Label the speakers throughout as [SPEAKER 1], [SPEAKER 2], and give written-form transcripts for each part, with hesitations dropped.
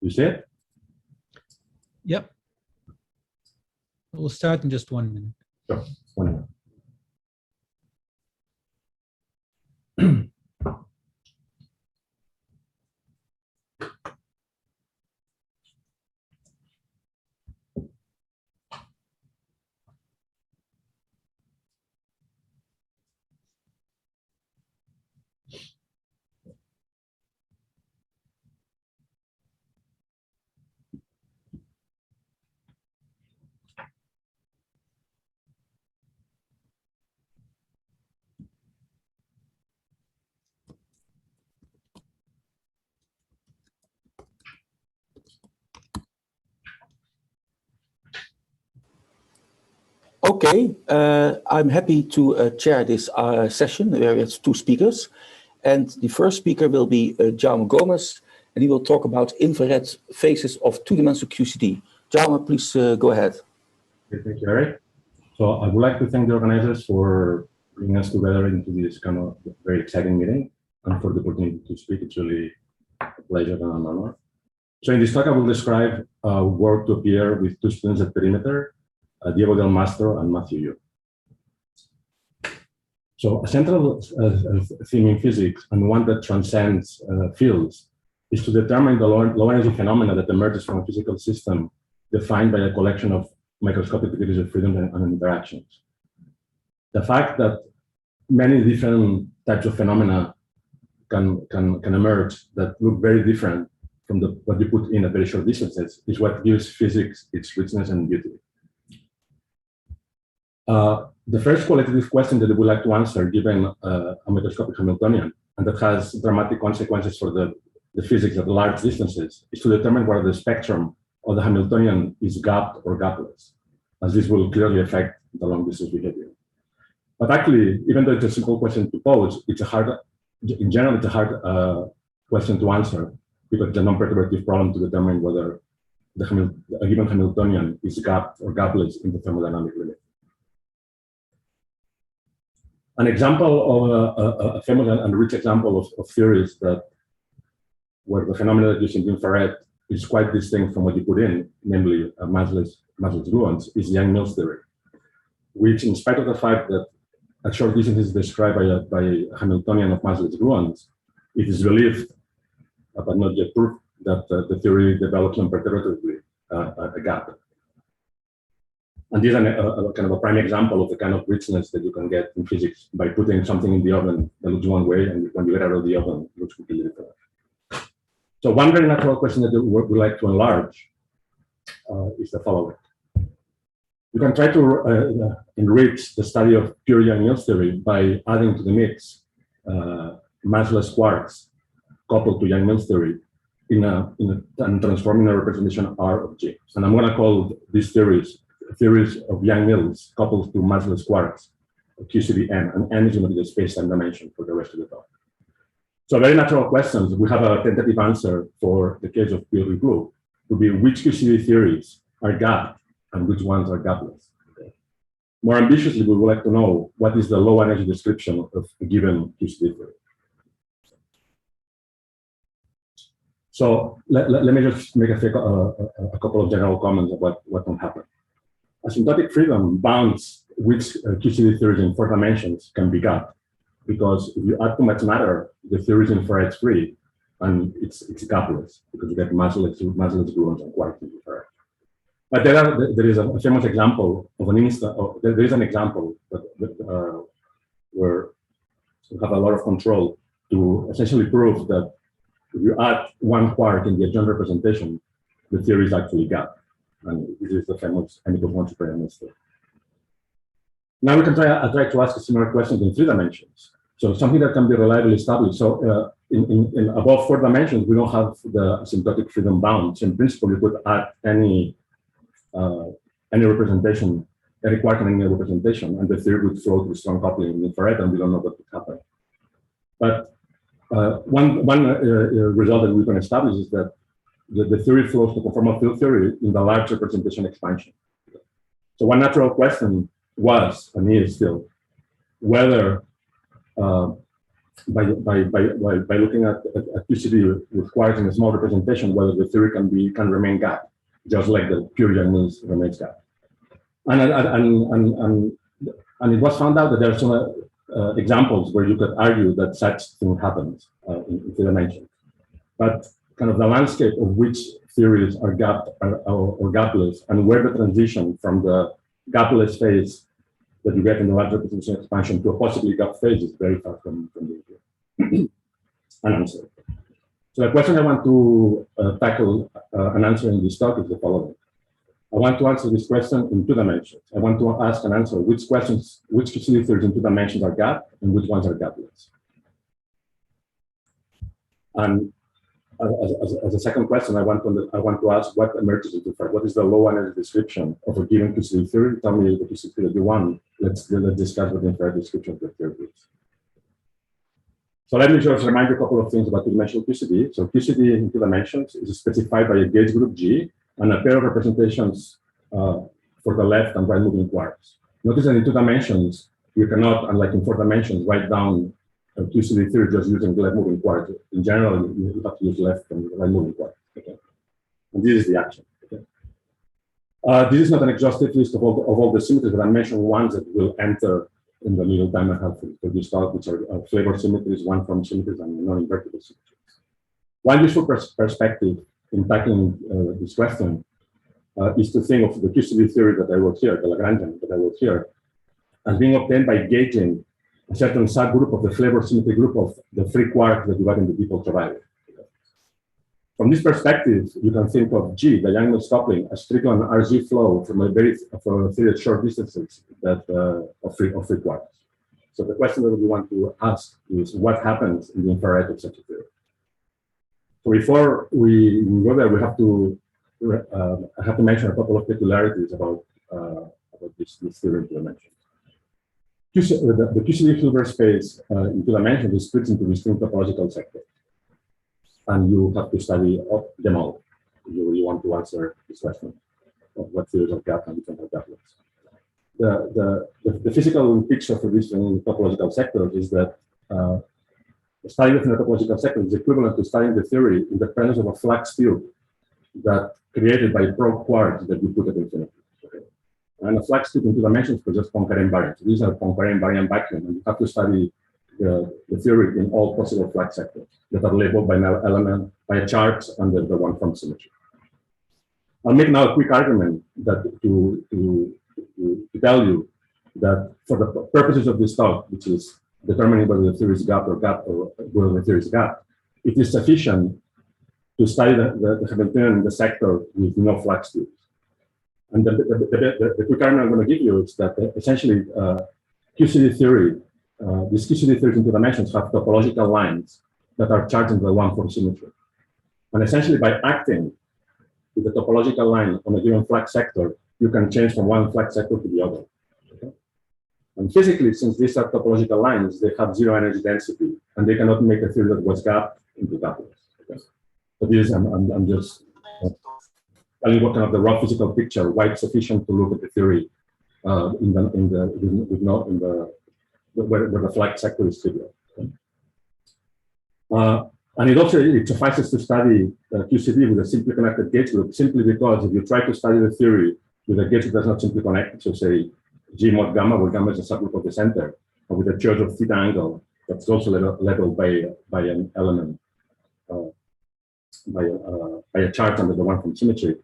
[SPEAKER 1] You see it?
[SPEAKER 2] Yep. We'll start in just 1 minute.
[SPEAKER 1] Sure, 1 minute.
[SPEAKER 3] Okay, I'm happy to chair this session where we have 2 speakers. And the first speaker will be Jaume Gomis, and he will talk about infrared phases of 2-dimensional QCD. Jaume, please go ahead.
[SPEAKER 1] Okay, thank you, Eric. So I would like to thank the organizers for bringing us together into this kind of very exciting meeting and for the opportunity to speak. It's really a pleasure and an honor. So in this talk, I will describe work to appear with 2 students at Perimeter, Diego Del Mastro and Matthew Yu. So a central theme in physics, and one that transcends fields, is to determine the low energy phenomena that emerges from a physical system defined by a collection of microscopic degrees of freedom and interactions. The fact that many different types of phenomena can emerge that look very different from what you put in at very short distances is what gives physics its richness and beauty. The first qualitative question that we would like to answer, given a microscopic Hamiltonian, and that has dramatic consequences for the physics at large distances, is to determine whether the spectrum of the Hamiltonian is gapped or gapless, as this will clearly affect the long distance behavior. But actually, even though it's a simple question to pose, in general, it's a hard question to answer, because it's a non-perturbative problem to determine whether a given Hamiltonian is gapped or gapless in the thermodynamic limit. An example of a famous and rich example of theories where the phenomena that you see in infrared is quite distinct from what you put in, namely massless gluons, is Yang-Mills theory, which, in spite of the fact that at short distance is described by a Hamiltonian of massless gluons, it is believed, but not yet proved, that the theory develops non-perturbatively a gap. And this is kind of a prime example of the kind of richness that you can get in physics by putting something in the oven that looks one way, and when you get out of the oven, it looks completely different. So one very natural question that we would like to enlarge is the following. You can try to enrich the study of pure Yang-Mills theory by adding to the mix massless quarks coupled to Yang-Mills theory and transforming a representation R of G. And I'm going to call these theories of Yang-Mills coupled to massless quarks, QCD-N, and N is going to be the space-time dimension for the rest of the talk. So very natural questions. We have a tentative answer for the case of purely blue, to be which QCD theories are gapped and which ones are gapless. Okay. More ambitiously, we would like to know what is the low energy description of a given QCD theory. So let me just make a couple of general comments about what can happen. Asymptotic freedom bounds which QCD theories in 4 dimensions can be gapped, because if you add too much matter, the theory is infrared free, and it's gapless because you get massless gluons and quarks in infrared. But there is a famous example of there is an example where you have a lot of control to essentially prove that if you add 1 quark in the adjoint representation, the theory is actually gapped. And this is the famous N=1 superior theory. Now we can try to ask similar questions in 3 dimensions. So something that can be reliably established. So in above 4 dimensions, we don't have the asymptotic freedom bounds. In principle, you could add any representation, any quark in any representation, and the theory would flow to strong coupling in infrared, and we don't know what would happen. But one result that we can establish is that the theory flows to conformal field theory in the large representation expansion. So one natural question was, and is still, whether by looking at QCD requires in a small representation whether the theory can remain gap, just like the pure Young means remains gap. And it was found out that there are some examples where you could argue that such thing happens in 3 dimensions. But kind of the landscape of which theories are gap or gapless, and where the transition from the gapless phase that you get in the large representation expansion to a possibly gap phase is very far from the unanswered. So the question I want to tackle and answer in this talk is the following. I want to answer this question in 2 dimensions. I want to ask and answer which QCD theories in 2 dimensions are gap and which ones are gapless. And as a second question, I want to ask what emerges into fact. What is the low energy description of a given QCD theory? Tell me the QCD theory you want. Let's discuss what the infrared description of the theory is. So let me just remind you a couple of things about 2-dimensional QCD. So QCD in 2 dimensions is specified by a gauge group G and a pair of representations for the left and right moving quarks. Notice that in 2 dimensions, you cannot, unlike in 4 dimensions, write down a QCD theory just using the left moving quark. In general, you have to use left and right moving quark. Okay? And this is the action. Okay? This is not an exhaustive list of all the symmetries, but I mentioned ones that will enter in the middle time I have for this talk, which are flavor symmetries, one-form symmetries, and non-invertible symmetries. One useful perspective in tackling this question is to think of the QCD theory that I wrote here, the Lagrangian that I wrote here, as being obtained by gauging a certain subgroup of the flavor symmetry group of the 3 quarks that you got in the default survivor. From this perspective, you can think of G, the Young-Mills coupling, as strictly an RZ flow from a theory at short distances that of three quarks. So the question that we want to ask is what happens in the infrared of such a theory. So before we go there, we have to I have to mention a couple of peculiarities about this theory in 2 dimensions. The QCD Hilbert space in 2 dimensions is split into distinct topological sectors. And you have to study them all if you really want to answer this question of what theories are gap and different are gapless. The physical picture for these topological sectors is that studying within a topological sector is equivalent to studying the theory in the presence of a flux tube that created by probe quarks that you put at infinity. Okay? And a flux tube in 2 dimensions possesses Poincare invariants. These are Poincare invariant vacuum, and you have to study the theory in all possible flux sectors that are labeled by now element by a chart under the one-form symmetry. I'll make now a quick argument that to tell you that for the purposes of this talk, which is determining whether the theory is gap or whether the theory is gap, it is sufficient to study the Hamiltonian in the sector with no flux tubes. And the quick argument I'm going to give you is that essentially QCD theory, these QCD theories in 2 dimensions have topological lines that are charged in the one-form symmetry. And essentially by acting with the topological line on a given flux sector, you can change from one flux sector to the other. Okay? And physically, since these are topological lines, they have 0 energy density, and they cannot make a theory that was gap into gapless. Okay? So this is, I'm just telling you what kind of the raw physical picture, why it's sufficient to look at the theory where the flux sector is trivial. Okay? And it suffices to study QCD with a simply connected gauge group, simply because if you try to study the theory with a gauge that does not simply connect, so say G mod gamma, where gamma is a subgroup of the center, or with a church of theta angle that's also labeled by an element, by a chart under the one-form symmetry,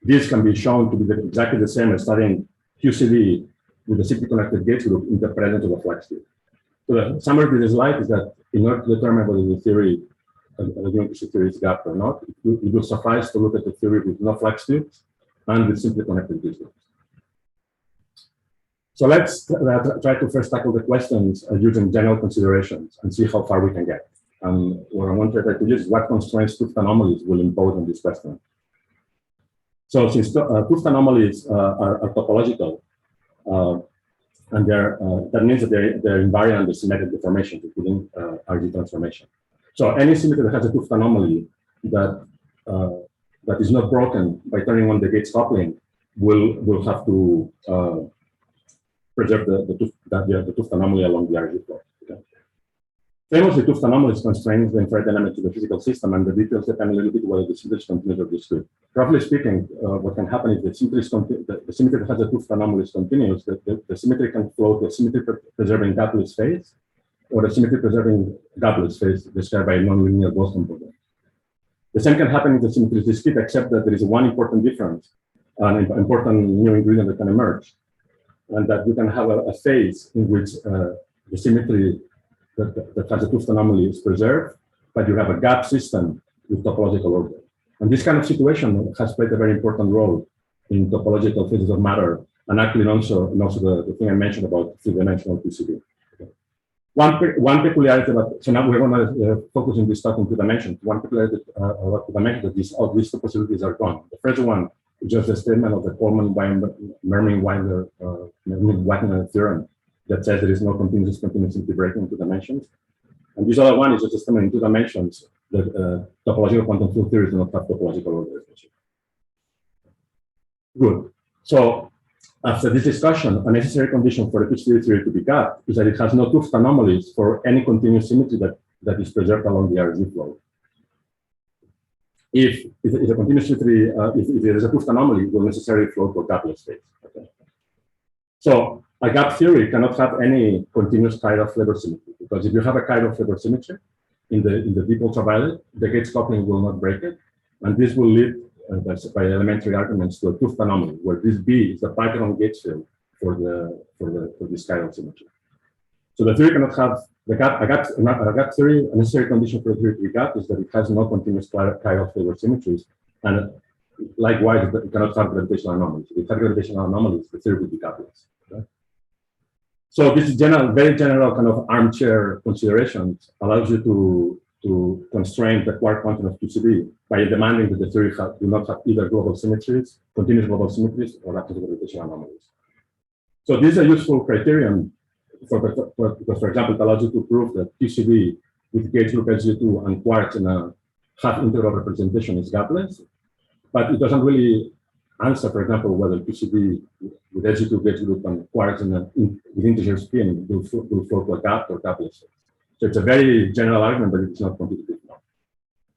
[SPEAKER 1] this can be shown to be exactly the same as studying QCD with a simply connected gauge group in the presence of a flux tube. So the summary of this slide is that in order to determine whether the theory, the theory is gap or not, it will suffice to look at the theory with no flux tubes and with simply connected gauge groups. So let's try to first tackle the questions using general considerations and see how far we can get. And what I want to try to use is what constraints Tooth anomalies will impose on this question. So since Tooth anomalies are topological, and that means that they're invariant under symmetric deformations, including RG transformation. So any symmetry that has a Tooth anomaly that is not broken by turning on the gates coupling will have to preserve the Tooth anomaly along the RG flow. Okay? Famously, Tooth anomalies constrains the infrared dynamics of the physical system, and the details depend a little bit whether the symmetry is continuous or discrete. Roughly speaking, what can happen is the symmetry that has the Tooth anomaly is continuous. The symmetry can float the symmetry preserving gapless phase, or the symmetry preserving gapless phase described by a nonlinear Boston program. The same can happen if the symmetry is discrete, except that there is one important difference, an important new ingredient that can emerge, and that you can have a phase in which the symmetry that has a Tooth anomaly is preserved, but you have a gap system with topological order. And this kind of situation has played a very important role in topological phases of matter, and actually also the thing I mentioned about three-dimensional PCB. Okay. One peculiarity about, so now we're going to focus on this talk in two dimensions. One peculiarity about two dimensions that these two possibilities are gone. The first one is just a statement of the Coleman-Wagner theorem that says there is no continuously breaking in two dimensions. And this other one is just a statement in two dimensions that topological quantum field theories do not have topological order. Good. So after this discussion, a necessary condition for the PCB theory to be gapped is that it has no Tooth anomalies for any continuous symmetry that is preserved along the RZ flow. If a continuous symmetry, if there is a Tooth anomaly, it will necessarily flow to a gapless phase. Okay. So a gap theory cannot have any continuous chiral flavor symmetry, because if you have a chiral flavor symmetry in the deep ultraviolet, the Gates coupling will not break it, and this will lead by elementary arguments to a Tooth anomaly, where this B is the Python Gates field for this chiral symmetry. So the theory cannot have a gap theory. A necessary condition for the theory to be gapped is that it has no continuous chiral flavor symmetries, and likewise, it cannot have gravitational anomalies. If it had gravitational anomalies, the theory would be gapless. Okay? So this is very general kind of armchair considerations allows you to constrain the quark quantum of PCB by demanding that the theory do not have either global symmetries, continuous global symmetries, or active gravitational anomalies. So this is a useful criterion because, for example, it allows you to prove that PCB with gauge group SU2 and quarks in a half integral representation is gapless, but it doesn't really answer, for example, whether PCB with SU2 gauge group and quarks with integer spin will flow to a gap or gapless. So it's a very general argument, but it's not completely now.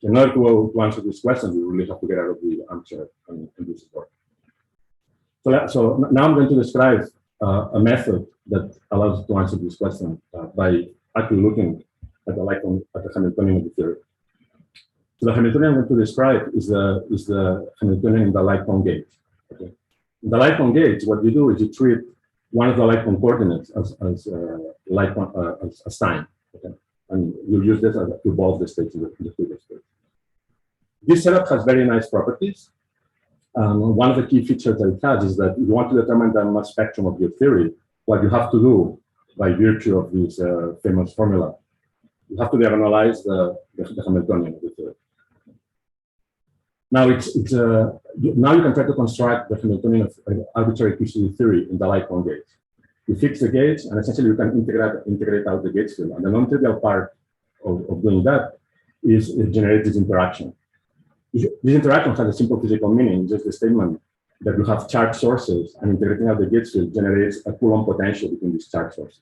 [SPEAKER 1] In order to answer this question, we really have to get out of the armchair and do this work. So now I'm going to describe a method that allows us to answer this question by actually looking at the Hamiltonian of the theory. So the Hamiltonian I'm going to describe is the Hamiltonian in the light-cone gauge. Okay. In the light-cone gauge, what you do is you treat one of the light-cone coordinates as time. Okay. And you use this to evolve the states in the previous state. This setup has very nice properties. One of the key features that it has is that if you want to determine the mass spectrum of your theory, what you have to do by virtue of this famous formula, you have to diagonalize the Hamiltonian of the theory. Now now you can try to construct the Hamiltonian of arbitrary PCB theory in the light-cone gauge. You fix the gauge, and essentially you can integrate out the gauge field. And the non-trivial part of doing that is generate this interaction. This interaction has a simple physical meaning, just the statement that you have charge sources, and integrating out the gauge field generates a Coulomb potential between these charge sources.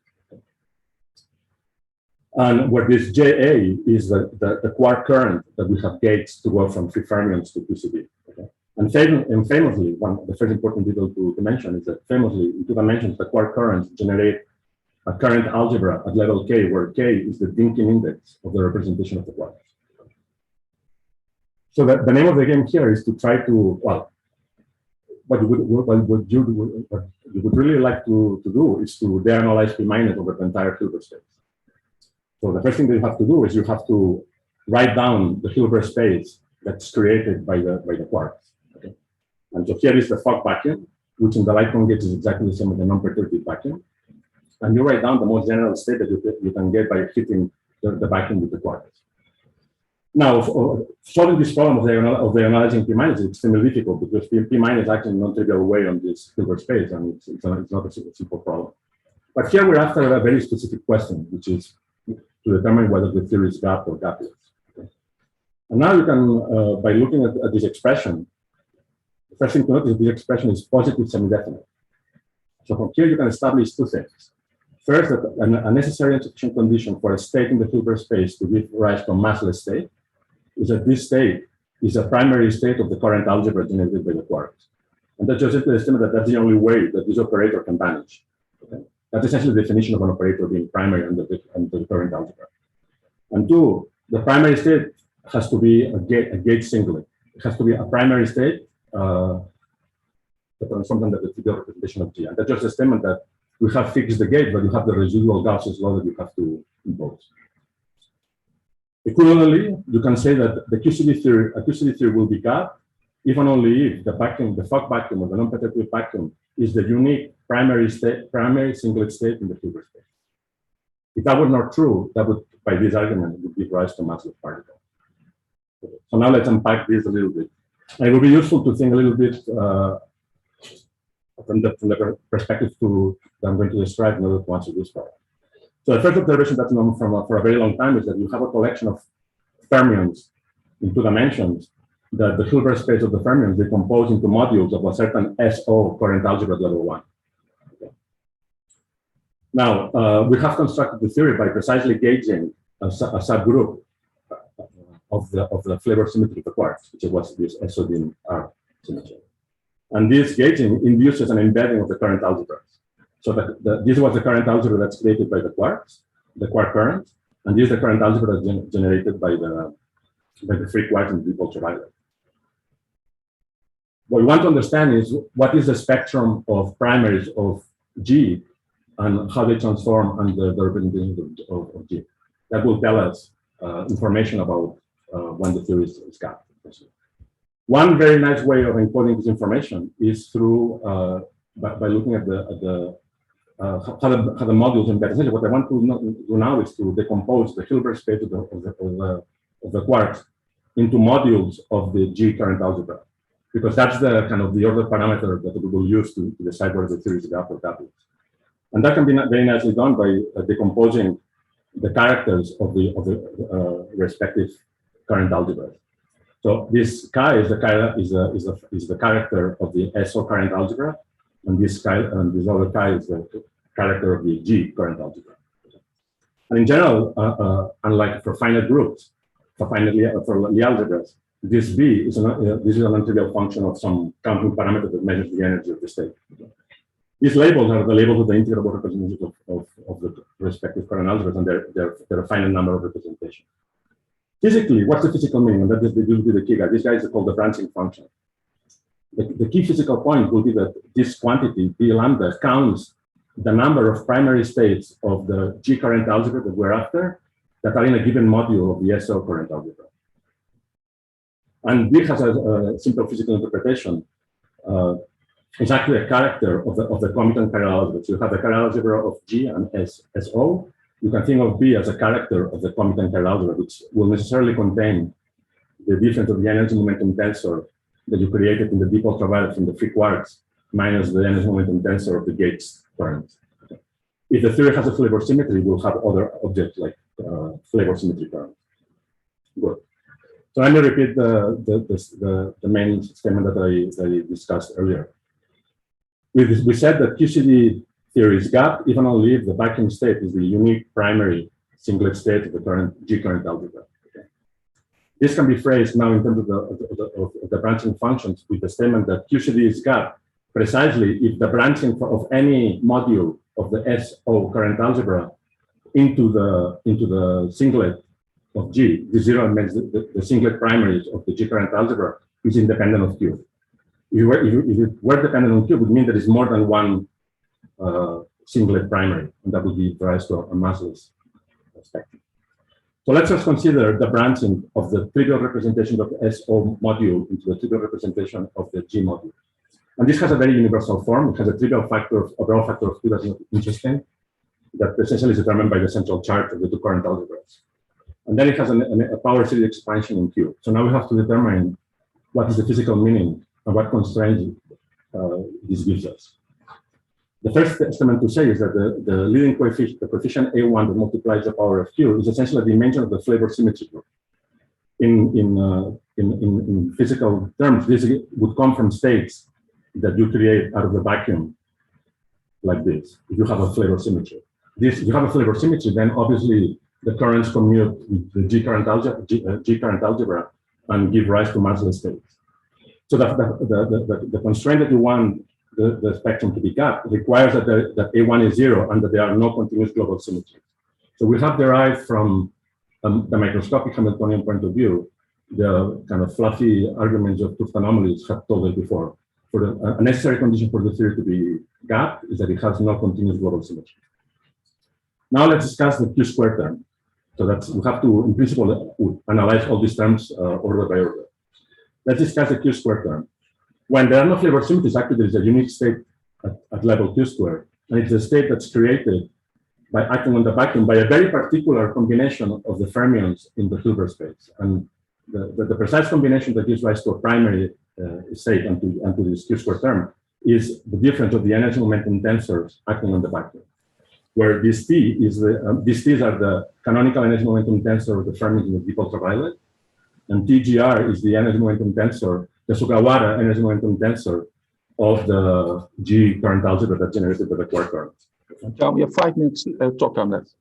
[SPEAKER 1] And where this JA is the quark current that we have gates to go from free fermions to PCB. Okay? And famously, the first important detail to mention is that famously, in two dimensions, the quark currents generate a current algebra at level K, where K is the Dynkin index of the representation of the quarks. So the name of the game here is to try to, well, what you would really like to do is to diagonalize P minus over the entire Hilbert space. So the first thing that you have to do is you have to write down the Hilbert space that's created by the quarks. Okay? And so here is the Fock vacuum, which in the light-cone gauge is exactly the same as the non-perturbative vacuum. And you write down the most general state that you can get by hitting the vacuum with the quarks. Now, solving this problem of diagonalizing P minus is extremely difficult because P minus is actually a non-trivial way on this Hilbert space, and it's not a simple problem. But here we're after a very specific question, which is to determine whether the theory is gapped or gapless. Okay? And now you can, by looking at this expression, the first thing to notice is this expression is positive semi-definite. So from here you can establish two things. First, that a necessary and sufficient condition for a state in the Hilbert space to give rise to a massless state is that this state is a primary state of the current algebra generated by the quarks. And that's just the estimate that that's the only way that this operator can vanish. Okay? That's essentially the definition of an operator being primary under the current algebra. And two, the primary state has to be a gate singlet. It has to be a primary state, something that the trivial representation of G. And that's just a statement that we have fixed the gate, but you have the residual Gauss's law that you have to impose. Equivalently, you can say that the QCD theory will be got if and only if the vacuum, the Fock vacuum or the non-perturbative vacuum is the unique primary singlet state in the Hilbert space. If that were not true, that would, by this argument, would give rise to massless particle. So now let's unpack this a little bit. And it will be useful to think a little bit from the perspective that I'm going to describe in order to answer this part. So the first observation that's known for a very long time is that you have a collection of fermions in 2 dimensions that the Hilbert space of the fermions decompose into modules of a certain SO current algebra level 1. Okay. Now, we have constructed the theory by precisely gauging a subgroup of the flavor symmetry of the quarks, which was this SO R symmetry. And this gauging induces an embedding of the current algebra. So that this was the current algebra that's created by the quarks, the quark current, and this is the current algebra that's generated by the free quarks in deep ultraviolet. What we want to understand is what is the spectrum of primaries of G and how they transform under the representation of G. That will tell us information about when the theory is got. One very nice way of encoding this information is through by looking at how the modules embed. Essentially, what I want to do now is to decompose the Hilbert space of the quarks into modules of the G current algebra, because that's the kind of the order parameter that we will use to decide whether the theory is gap or gapless. And that can be very nicely done by decomposing the characters of the respective current algebras. So this chi is the character of the SO current algebra, and this other chi is the character of the G current algebra. And in general, unlike for finite groups, for Lie algebras, this B is a non-trivial function of some counting parameter that measures the energy of the state. These labels are the labels of the integrable representations of the respective current algebras, and they're a finite number of representations. Physically, what's the physical meaning? And that is the key guy. This guy is called the branching function. The key physical point will be that this quantity, B lambda, counts the number of primary states of the G current algebra that we're after that are in a given module of the SO current algebra. And B has a simple physical interpretation. It's actually a character of the commutant chiral algebra. So you have the chiral algebra of G and SO. You can think of B as a character of the commutant chiral algebra, which will necessarily contain the difference of the energy momentum tensor that you created in the deep ultraviolet from the free quarks minus the energy momentum tensor of the gates current. Okay. If the theory has a flavor symmetry, we'll have other objects like flavor symmetry current. Good. So let me repeat the main statement that I discussed earlier. We said that QCD theory is gap even only if the vacuum state is the unique primary singlet state of the current G current algebra. Okay. This can be phrased now in terms of the branching functions with the statement that QCD is gap precisely if the branching of any module of the SO current algebra into the singlet of G, the zero makes the singlet primaries of the G current algebra is independent of Q. If it were dependent on Q, it would mean there is more than one singlet primary, and that would give rise to a massless spectrum. So let's just consider the branching of the trivial representation of the SO module into the trivial representation of the G module. And this has a very universal form. It has a trivial factor, a raw factor of 2 that's interesting, that essentially is determined by the central charge of the 2 current algebras. And then it has a power series expansion in Q. So now we have to determine what is the physical meaning and what constraints this gives us. The first estimate to say is that the leading coefficient, the coefficient A1 that multiplies the power of Q, is essentially a dimension of the flavor symmetry group. In physical terms, this would come from states that you create out of the vacuum like this, if you have a flavor symmetry. this, you have a flavor symmetry, then obviously the currents commute with the G current algebra and give rise to massless states. So the constraint that you want the spectrum to be gapped requires that A1 is 0 and that there are no continuous global symmetries. So we have derived from the microscopic Hamiltonian point of view, the kind of fluffy arguments of Tooth anomalies have told us before. For a necessary condition for the theory to be gapped is that it has no continuous global symmetry. Now let's discuss the Q-square term. So that's, we have to, in principle, analyze all these terms order by order. Let's discuss the Q-square term. When there are no flavor symmetries, actually there is a unique state at level Q-square, and it's a state that's created by acting on the vacuum by a very particular combination of the fermions in the Hilbert space. And the precise combination that gives rise to a primary state and to this Q-square term is the difference of the energy momentum tensors acting on the vacuum, where this T is these T's are the canonical energy momentum tensor of the fermions in the deep ultraviolet, and TGR is the energy momentum tensor, the Sugawara energy momentum tensor of the G current algebra that's generated by the quark current.
[SPEAKER 3] Jaume, we have 5 minutes talk time left.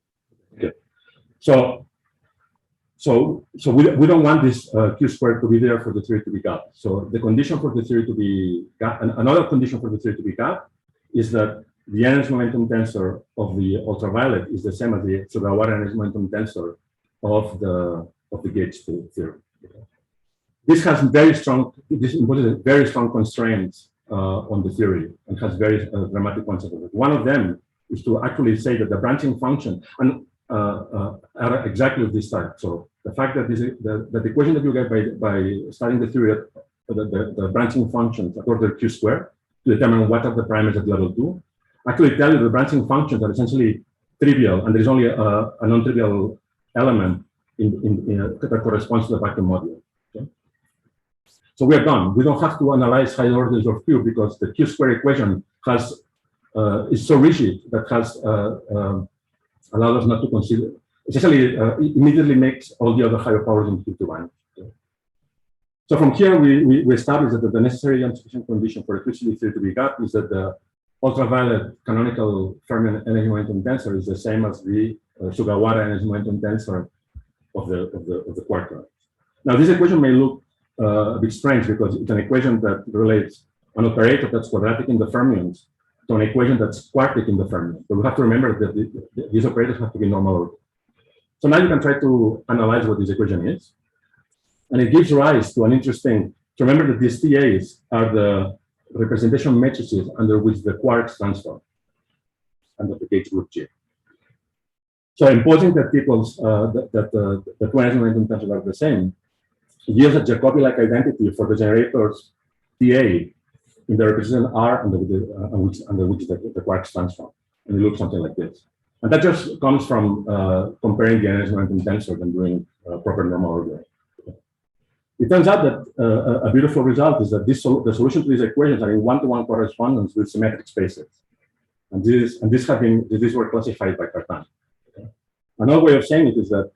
[SPEAKER 1] Okay, so we don't want this Q-square to be there for the theory to be gapped. So the condition for the theory to be gapped, and another condition for the theory to be gapped is that the energy momentum tensor of the ultraviolet is the same as the Sugawara energy momentum tensor of the gauge theory. This has this imposes very strong constraints on the theory and has very dramatic consequences. One of them is to actually say that the branching function are exactly of this type. So the fact that the equation that you get by studying the theory of the branching functions at order Q-square to determine what are the parameters at level 2 actually tell you the branching functions are essentially trivial, and there is only a non-trivial element that corresponds to the vacuum module. Okay? So we are done. We don't have to analyze high orders of Q because the Q-square equation has is so rigid that has allowed us not to consider. Essentially, it immediately makes all the other higher powers in Q to vanish. Okay? So from here, we established that the necessary and sufficient condition for a QCD theory to be gapped is that the ultraviolet canonical fermion energy momentum tensor is the same as the Sugawara energy momentum tensor of the quark current. Now, this equation may look a bit strange because it's an equation that relates an operator that's quadratic in the fermions to an equation that's quartic in the fermions. But we have to remember that these operators have to be normal order. So now you can try to analyze what this equation is. And it gives rise to an interesting, to remember that these TAs are the representation matrices under which the quarks transform under the gauge group G. So imposing that the two energy momentum tensors are the same yields a Jacobi-like identity for the generators TA in the representation R under which the quarks transform. And it looks something like this. And that just comes from comparing the energy momentum tensors and doing proper normal ordering. It turns out that a beautiful result is that the solution to these equations are in one-to-one correspondence with symmetric spaces. And these were classified by Cartan. Okay? Another way of saying it is that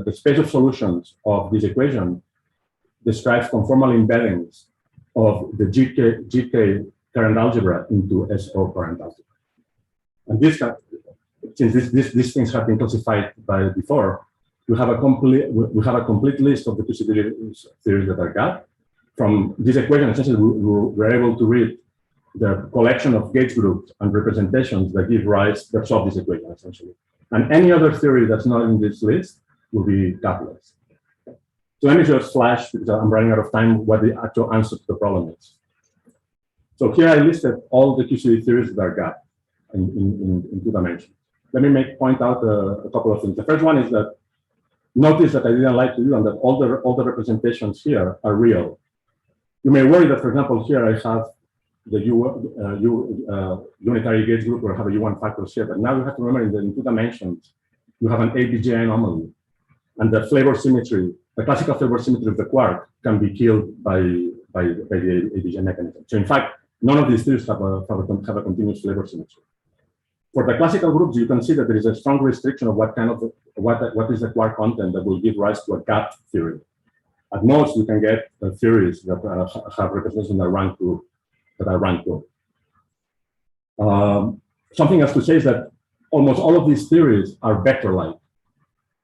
[SPEAKER 1] the space of solutions of this equation describes conformal embeddings of the GK current algebra into SO current algebra. And since these things have been classified by before, we have a complete list of the possibility theories that are gapped. From this equation, essentially, we're able to read the collection of gauge groups and representations that solve this equation, essentially. And any other theory that's not in this list will be gapless. So let me just flash, because I'm running out of time, what the actual answer to the problem is. So here I listed all the QCD theories that are gapped in 2 dimensions. Let me point out a couple of things. The first one is that notice that I didn't like to do, and that all the representations here are real. You may worry that, for example, here I have the unitary gauge group or have a U1 factors here, but now you have to remember in 2 dimensions, you have an ABJ anomaly, and the flavor symmetry, the classical flavor symmetry of the quark can be killed by the ABJ mechanism. So in fact, none of these theories have a continuous flavor symmetry. For the classical groups, you can see that there is a strong restriction of what is the quark content that will give rise to a gap theory. At most, you can get theories that have representation that rank to. Something else to say is that almost all of these theories are vector-like.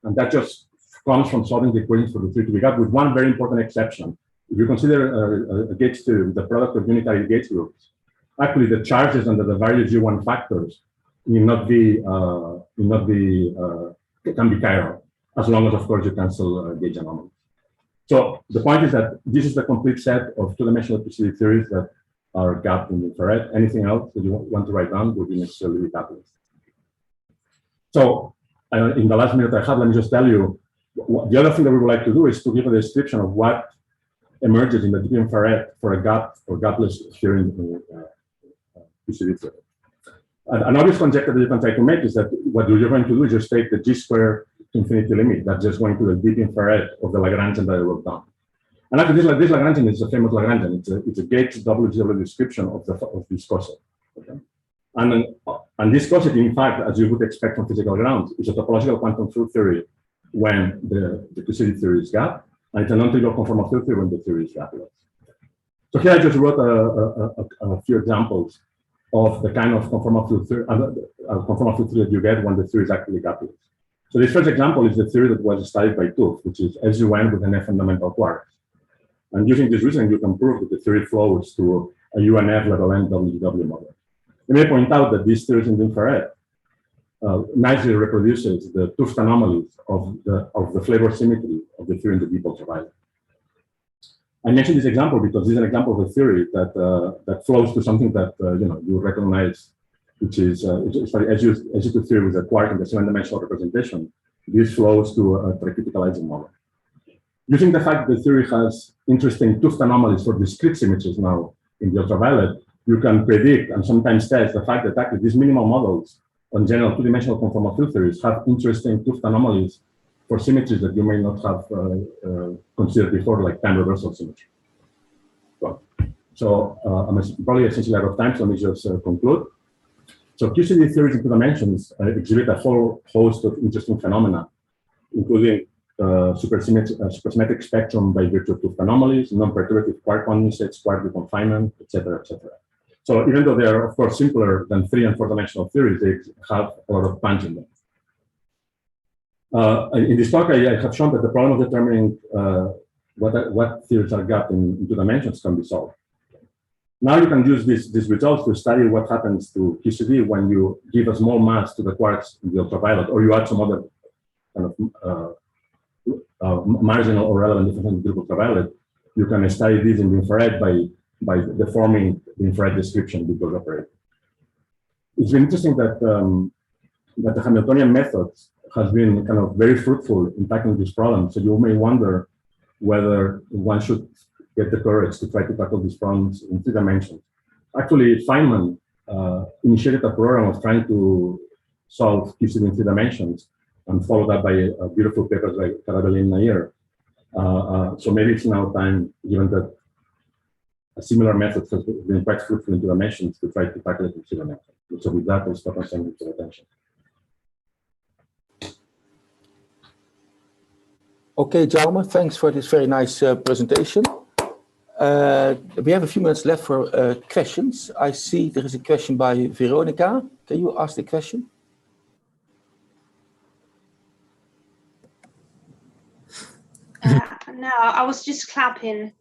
[SPEAKER 1] And that just comes from solving the equations for the theory to be got, with one very important exception. If you consider a Gates theory, the product of unitary Gates groups, actually the charges under the various U1 factors can be chiral, as long as, of course, you cancel gauge anomalies. So the point is that this is the complete set of two-dimensional electricity theories that are gapped in infrared. Anything else that you want to write down would be necessarily catalyst. So in the last minute I have, let me just tell you, the other thing that we would like to do is to give a description of what emerges in the deep infrared for a gap or gapless theory in QCD theory. An obvious conjecture that you can try to make is that what you're going to do is just take the G² infinity limit that's just going to the deep infrared of the Lagrangian that I wrote down. And actually, this Lagrangian is a famous Lagrangian. It's a Gates WGW description of this coset. Okay? And this coset, in fact, as you would expect from physical grounds, is a topological quantum field theory when the QCD theory is gap, and it's a non-trivial conformal field theory when the theory is gapless. So here I just wrote a few examples of the kind of conformal field theory that you get when the theory is actually gapless. So this first example is the theory that was studied by Tooth, which is SUN with an F fundamental quarks. And using this reasoning, you can prove that the theory flows to a UNF level N WGW model. You may point out that these theories in the infrared nicely reproduces the Tooth anomalies of the flavor symmetry of the theory in the deep ultraviolet. I mentioned this example because this is an example of a theory that flows to something that you recognize, which is SU2 theory with a quark in the 7-dimensional representation. This flows to a tricriticalizing model. Using the fact that the theory has interesting Tooth anomalies for discrete symmetries now in the ultraviolet, you can predict and sometimes test the fact that actually these minimal models on general two-dimensional conformal field theories have interesting Tooth anomalies for symmetries that you may not have considered before, like time reversal symmetry. So I'm probably essentially out of time, so let me just conclude. So QCD theories in two dimensions exhibit a whole host of interesting phenomena, including supersymmetric spectrum by virtue of Tooth anomalies, non-perturbative quark condensates, quark deconfinement, etc., etc. So even though they are, of course, simpler than 3- and 4-dimensional theories, they have a lot of punch in them. In this talk, I have shown that the problem of determining what theories are gapped in 2 dimensions can be solved. Now you can use these results to study what happens to QCD when you give a small mass to the quarks in the ultraviolet, or you add some other kind of marginal or relevant difference in the ultraviolet. You can study this in the infrared by deforming the infrared description because operator. It's been interesting that that the Hamiltonian method has been kind of very fruitful in tackling this problem. So you may wonder whether one should get the courage to try to tackle these problems in 3 dimensions. Actually, Feynman initiated a program of trying to solve QCD in 3 dimensions and followed up by beautiful papers by Carabelli and Nair. So maybe it's now time, given that a similar method has been quite fruitful in 2 dimensions, to try to tackle it in 3 dimensions. So with that, I'll stop and thank you for your attention.
[SPEAKER 3] Okay, Jaume, thanks for this very nice presentation. We have a few minutes left for questions. I see there is a question by Veronica. Can you ask the question?
[SPEAKER 4] No, I was just clapping.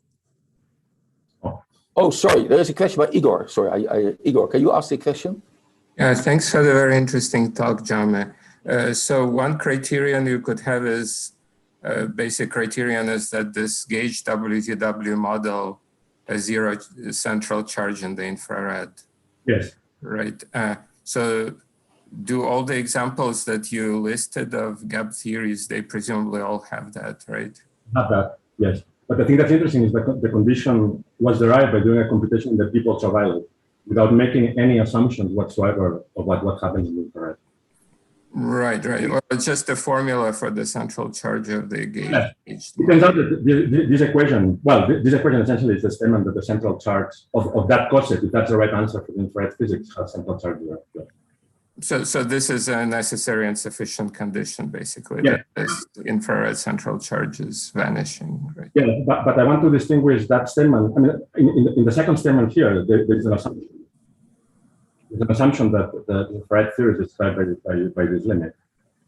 [SPEAKER 3] Oh, sorry, there is a question by Igor. Sorry, Igor, can you ask the question?
[SPEAKER 5] Yeah, thanks for the very interesting talk, Jaume. So one criterion you could have is, basic criterion is that this gauge WTW model has 0 central charge in the infrared.
[SPEAKER 1] Yes.
[SPEAKER 5] Right. So do all the examples that you listed of gap theories, they presumably all have that, right?
[SPEAKER 1] Have that, yes. But the thing that's interesting is that the condition was derived by doing a computation in the deep ultraviolet without making any assumptions whatsoever of what happens in the infrared.
[SPEAKER 5] Right, right. Well, it's just a formula for the central charge of the gauge.
[SPEAKER 1] Yes. It turns out that this equation, this equation essentially is the statement that the central charge of that coset, if that's the right answer for the infrared physics, has central charge.
[SPEAKER 5] So this is a necessary and sufficient condition, basically,
[SPEAKER 1] yeah.
[SPEAKER 5] that this infrared central charge is vanishing, right?
[SPEAKER 1] Yeah, but I want to distinguish that statement. I mean, in the second statement here, there is an assumption. there's an assumption that the Farad theory is described by this limit.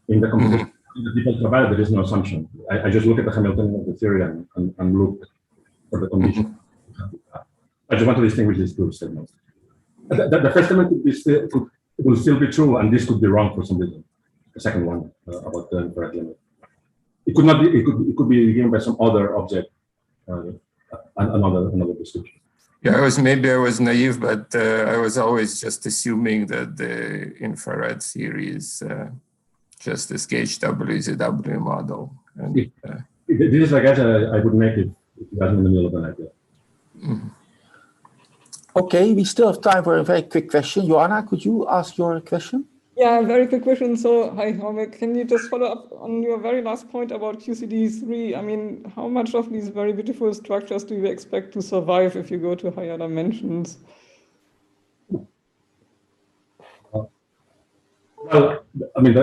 [SPEAKER 1] In the computation the people provided, there is no assumption. I just look at the Hamiltonian of the theory and look for the condition. I just want to distinguish these two statements. The first statement will still be true, and this could be wrong for some reason. The second one about the infrared limit. It could not be. It could be given by some other object, another description.
[SPEAKER 5] Yeah, I was naive, but I was always just assuming that the infrared theory is just this gauge WZW model. And,
[SPEAKER 1] this is, I guess, I would make it if you guys in the middle of an idea.
[SPEAKER 3] Okay, we still have time for a very quick question. Joanna, could you ask your question?
[SPEAKER 6] Yeah, very quick question. So, hi, Jaume, can you just follow up on your very last point about QCD3? I mean, how much of these very beautiful structures do you expect to survive if you go to higher dimensions?
[SPEAKER 1] Well, I mean,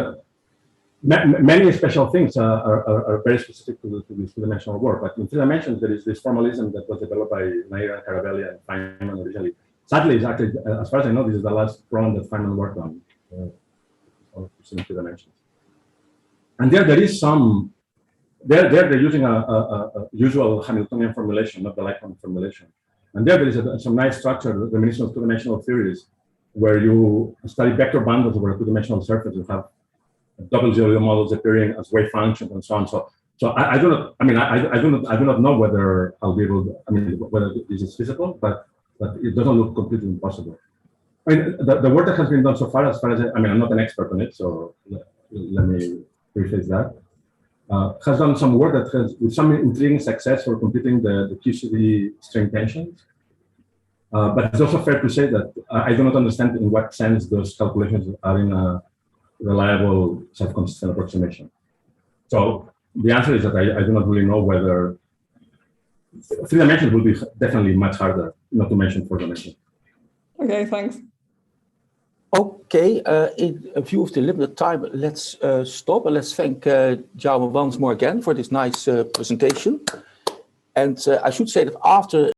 [SPEAKER 1] many special things are very specific to this two-dimensional work. But in 3 dimensions, there is this formalism that was developed by Nair and Carabelli and Feynman originally. Sadly, it's actually, as far as I know, this is the last problem that Feynman worked on. In 3 dimensions, and there is some. They're using a usual Hamiltonian formulation, not the Lycon formulation, and there is some nice structure reminiscent of two-dimensional theories, where you study vector bundles over a two-dimensional surface. You have double zero models appearing as wave functions and so on. So I do not. I mean, I do not know whether I'll be able to, I mean, whether this is feasible, but it doesn't look completely impossible. I mean, the work that has been done so far, I mean, I'm not an expert on it, so let me rephrase that. Has done some work that has, with some intriguing success for computing the QCD string tensions. But it's also fair to say that I do not understand in what sense those calculations are in a reliable self-consistent approximation. So the answer is that I do not really know whether 3 dimensions will be definitely much harder, not to mention 4 dimensions.
[SPEAKER 6] Okay, thanks.
[SPEAKER 3] Okay, in view of the limited time, let's stop and let's thank Jaume once more again for this nice presentation. And I should say that after